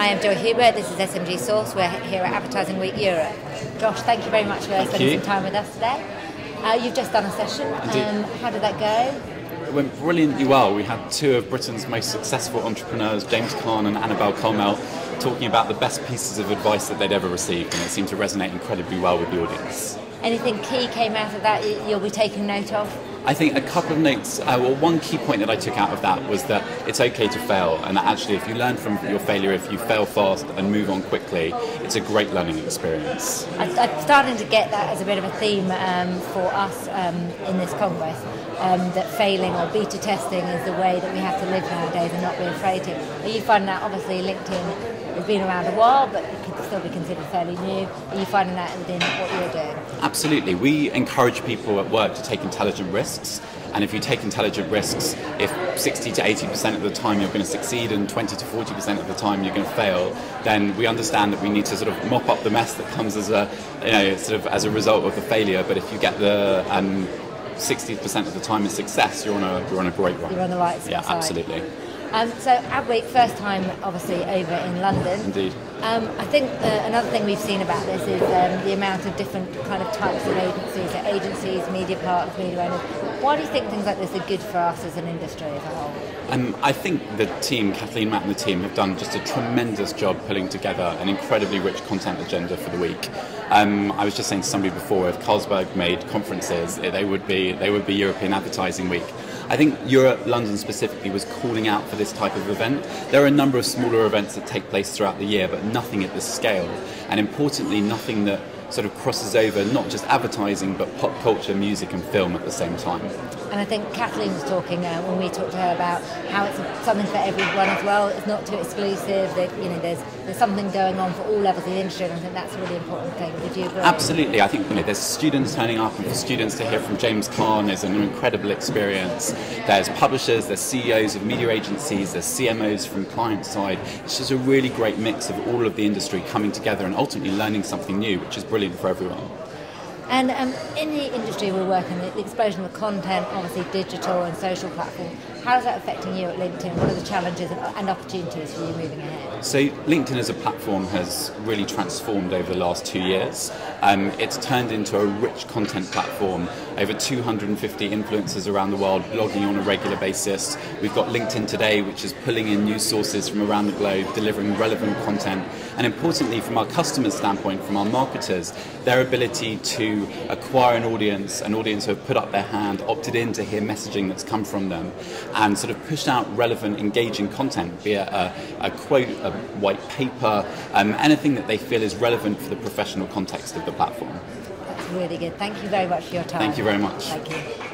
Hi, I'm Joy Huber. This is SMG Source. We're here at Advertising Week Europe. Josh, thank you very much for spending some time with us today. You've just done a session. How did that go? It went brilliantly well. We had two of Britain's most successful entrepreneurs, James Caan and Annabel Colmel, talking about the best pieces of advice that they'd ever received, and it seemed to resonate incredibly well with the audience. Anything key came out of that you'll be taking note of? I think a couple of notes, one key point that I took out of that was that it's okay to fail, and that actually if you learn from your failure, if you fail fast and move on quickly, it's a great learning experience. I'm starting to get that as a bit of a theme for us in this Congress, that failing or beta testing is the way that we have to live nowadays and not be afraid to. You find that obviously LinkedIn has been around a while, but it could still be considered fairly new. Are you finding that within what you're doing? Absolutely. We encourage people at work to take intelligent risks. And if you take intelligent risks, if 60 to 80% of the time you're going to succeed and 20 to 40% of the time you're going to fail, then we understand that we need to sort of mop up the mess that comes as a, as a result of the failure. But if you get the 60% of the time is success, you're on a great run. You're on the right side. Yeah, absolutely. So Adweek, first time obviously over in London. Indeed. I think another thing we've seen about this is the amount of different kind of types of agencies, media partners, media owners. Why do you think things like this are good for us as an industry as a whole? I think the team, Kathleen, Matt and the team, have done just a tremendous job pulling together an incredibly rich content agenda for the week. I was just saying to somebody before, if Carlsberg made conferences, they would be European Advertising Week. I think Europe, London specifically, was calling out for this type of event. There are a number of smaller events that take place throughout the year, but nothing at this scale. And importantly, nothing that sort of crosses over not just advertising, but pop culture, music and film at the same time. And I think Kathleen was talking when we talked to her about how it's something for everyone as well. It's not too exclusive. That, there's something going on for all levels of the industry, and I think that's a really important thing. Would you agree? Absolutely. I think there's students turning up, and for students to hear from James Caan is an incredible experience. There's publishers, there's CEOs of media agencies, there's CMOs from client side. It's just a really great mix of all of the industry coming together and ultimately learning something new, which is brilliant for everyone. And in the industry we're working, the explosion of content, obviously digital and social platforms, how is that affecting you at LinkedIn? What are the challenges and opportunities for you moving ahead? So LinkedIn as a platform has really transformed over the last 2 years. It's turned into a rich content platform. Over 250 influencers around the world blogging on a regular basis. We've got LinkedIn Today, which is pulling in news sources from around the globe, delivering relevant content. And importantly, from our customers' standpoint, from our marketers, their ability to acquire an audience who have put up their hand, opted in to hear messaging that's come from them, and sort of pushed out relevant, engaging content, be it a quote, a white paper, anything that they feel is relevant for the professional context of the platform. That's really good. Thank you very much for your time. Thank you very much. Thank you.